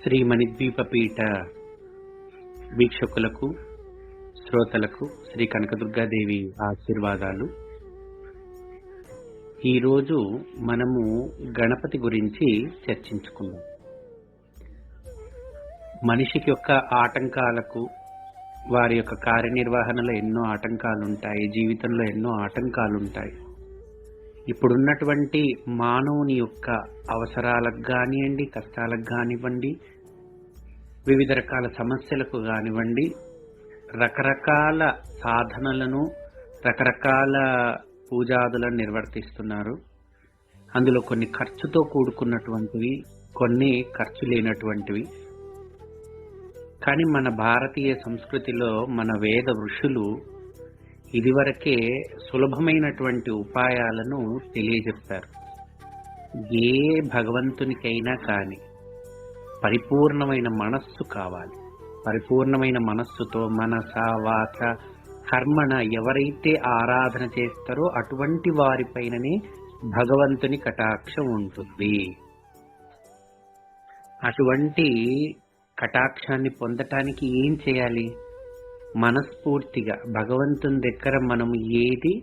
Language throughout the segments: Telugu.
శ్రీ మణిద్వీపపీఠ వీక్షకులకు శ్రోతలకు శ్రీ కనకదుర్గాదేవి ఆశీర్వాదాలు. ఈరోజు మనము గణపతి గురించి చర్చించుకుందాం. మనిషికి యొక్క ఆటంకాలకు, వారి యొక్క కార్యనిర్వహణలో ఎన్నో ఆటంకాలు ఉంటాయి, జీవితంలో ఎన్నో ఆటంకాలు ఉంటాయి. ఇప్పుడున్నటువంటి మానవుని యొక్క అవసరాలకు కానివ్వండి, కష్టాలకు కానివ్వండి, వివిధ రకాల సమస్యలకు కానివ్వండి, రకరకాల సాధనలను, రకరకాల పూజాదులను నిర్వర్తిస్తున్నారు. అందులో కొన్ని ఖర్చుతో కూడుకున్నటువంటివి, కొన్ని ఖర్చు లేనటువంటివి. కానీ మన భారతీయ సంస్కృతిలో మన వేద ఋషులు ఇదివరకే సులభమైనటువంటి ఉపాయాలను తెలియజెప్పారు. ఏ భగవంతునికైనా కానీ పరిపూర్ణమైన మనస్సు కావాలి. పరిపూర్ణమైన మనస్సుతో మనస వాచ కర్మణ ఎవరైతే ఆరాధన చేస్తారో అటువంటి వారిపైననే భగవంతుని కటాక్షం ఉంటుంది. అటువంటి కటాక్షాన్ని పొందటానికి ఏం చేయాలి? మనస్ఫూర్తిగా భగవంతుని దగ్గర మనం ఏది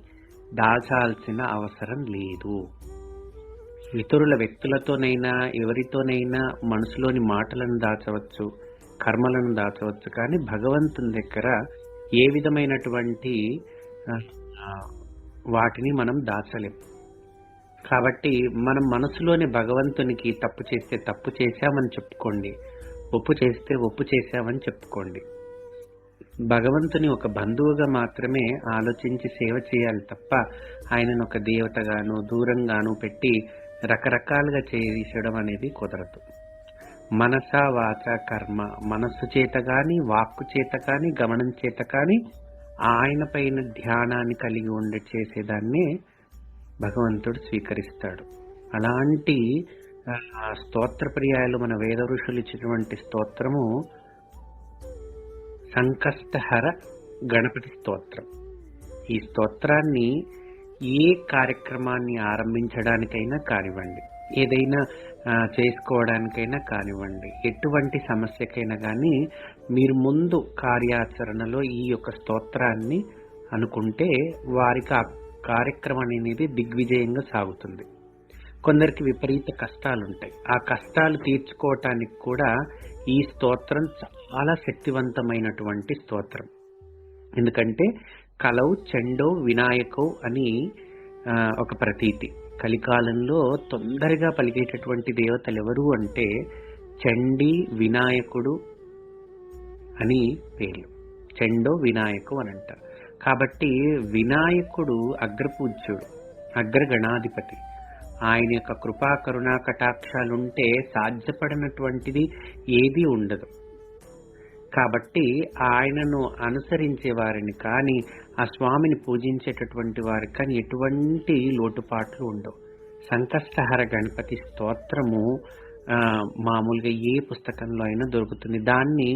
దాచాల్సిన అవసరం లేదు. ఇతరుల వ్యక్తులతోనైనా ఎవరితోనైనా మనసులోని మాటలను దాచవచ్చు, కర్మలను దాచవచ్చు, కానీ భగవంతుని దగ్గర ఏ విధమైనటువంటి వాటిని మనం దాచలేం. కాబట్టి మనం మనసులోని భగవంతునికి తప్పు చేస్తే తప్పు చేశామని చెప్పుకోండి, ఒప్పు చేస్తే ఒప్పు చేశామని చెప్పుకోండి. భగవంతుని ఒక బంధువుగా మాత్రమే ఆలోచించి సేవ చేయాలి తప్ప ఆయనను ఒక దేవతగాను దూరంగాను పెట్టి రకరకాలుగా చేసేయడం అనేది కుదరదు. మనస వాచ కర్మ, మనస్సు చేత కానీ, వాక్కు చేత కానీ, గమనం చేత కానీ ఆయన పైన ధ్యానాన్ని కలిగి ఉండి చేసేదాన్ని భగవంతుడు స్వీకరిస్తాడు. అలాంటి స్తోత్ర పర్యాయాలు మన వేద ఋషులు ఇచ్చినటువంటి స్తోత్రము సంకష్టహర గణపతి స్తోత్రం. ఈ స్తోత్రాన్ని ఏ కార్యక్రమాన్ని ఆరంభించడానికైనా కానివ్వండి, ఏదైనా చేసుకోవడానికైనా కానివ్వండి, ఎటువంటి సమస్యకైనా కానీ మీరు ముందు కార్యాచరణలో ఈ యొక్క స్తోత్రాన్ని అనుకుంటే వారికి ఆ కార్యక్రమం అనేది దిగ్విజయంగా సాగుతుంది. కొందరికి విపరీత కష్టాలు ఉంటాయి. ఆ కష్టాలు తీర్చుకోవటానికి కూడా ఈ స్తోత్రం చాలా శక్తివంతమైనటువంటి స్తోత్రం. ఎందుకంటే కలౌ చండో వినాయకౌ అని ఒక ప్రతీతి. కలికాలంలో తొందరగా పలికేటటువంటి దేవతలు ఎవరు అంటే చండీ, వినాయకుడు అని పేర్లు. చండో వినాయకు అని అంటారు. కాబట్టి వినాయకుడు అగ్రపూజ్యుడు, అగ్రగణాధిపతి. ఆయన యొక్క కృపా కరుణా కటాక్షాలుంటే సాధ్యపడినటువంటిది ఏదీ ఉండదు. కాబట్టి ఆయనను అనుసరించే వారిని కానీ, ఆ స్వామిని పూజించేటటువంటి వారికి కానీ ఎటువంటి లోటుపాట్లు ఉండవు. సంకష్టహర గణపతి స్తోత్రము మామూలుగా ఏ పుస్తకంలో అయినా దొరుకుతుంది. దాన్ని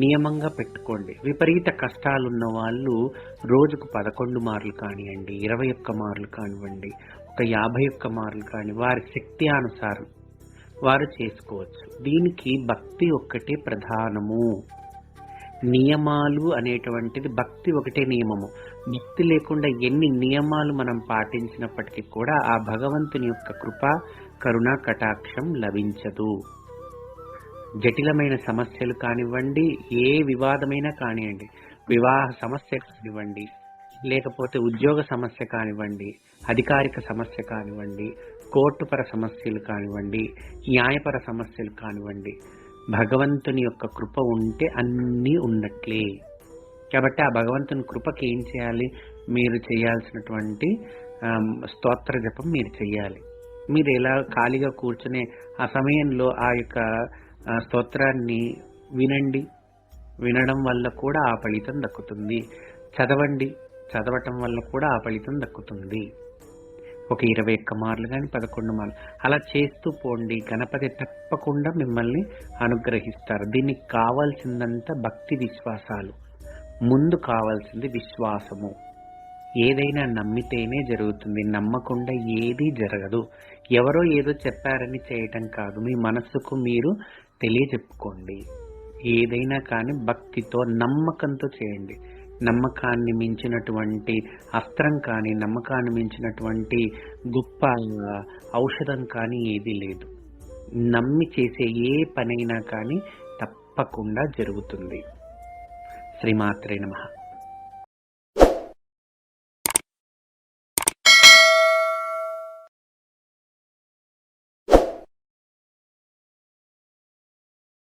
నియమంగా పెట్టుకోండి. విపరీత కష్టాలున్న వాళ్ళు రోజుకు 11 మార్లు కానివ్వండి, 21 మార్లు కానివ్వండి, ఒక 51 మార్లు కానీ వారి శక్తి అనుసారం వారు చేసుకోవచ్చు. దీనికి భక్తి ఒక్కటే ప్రధానము. నియమాలు అనేటువంటిది భక్తి ఒకటే నియమము. భక్తి లేకుండా ఎన్ని నియమాలు మనం పాటించినప్పటికీ కూడా ఆ భగవంతుని యొక్క కృప కరుణా కటాక్షం లభించదు. జటిలమైన సమస్యలు కానివ్వండి, ఏ వివాదమైనా కానివ్వండి, వివాహ సమస్య కానివ్వండి, లేకపోతే ఉద్యోగ సమస్య కానివ్వండి, అధికారిక సమస్య కానివ్వండి, కోర్టుపర సమస్యలు కానివ్వండి, న్యాయపర సమస్యలు కానివ్వండి, భగవంతుని యొక్క కృప ఉంటే అన్నీ ఉన్నట్లే. కాబట్టి ఆ భగవంతుని కృపకి ఏం చేయాలి? మీరు చేయాల్సినటువంటి స్తోత్ర జపం మీరు చేయాలి. మీరు ఎలా ఖాళీగా కూర్చునే ఆ సమయంలో ఆ యొక్క స్తోత్రాన్ని వినండి. వినడం వల్ల కూడా ఆ ఫలితం దక్కుతుంది. చదవండి, చదవటం వల్ల కూడా ఆ ఫలితం దక్కుతుంది. ఒక 21 మార్లు కానీ 11 మార్లు అలా చేస్తూ పోండి. గణపతి తప్పకుండా మిమ్మల్ని అనుగ్రహిస్తారు. దీనికి కావాల్సిందంతా భక్తి విశ్వాసాలు. ముందు కావాల్సింది విశ్వాసము. ఏదైనా నమ్మితేనే జరుగుతుంది, నమ్మకుండా ఏదీ జరగదు. ఎవరో ఏదో చెప్పారని చేయటం కాదు, మీ మనస్సుకు మీరు తెలియజెప్పుకోండి. ఏదైనా కానీ భక్తితో, నమ్మకంతో చేయండి. నమ్మకాన్ని మించినటువంటి అస్త్రం కానీ, నమ్మకాన్ని మించినటువంటి గొప్ప ఔషధం కానీ ఏదీ లేదు. నమ్మి చేసే ఏ పనైనా కానీ తప్పకుండా జరుగుతుంది. శ్రీమాత్రే నమః.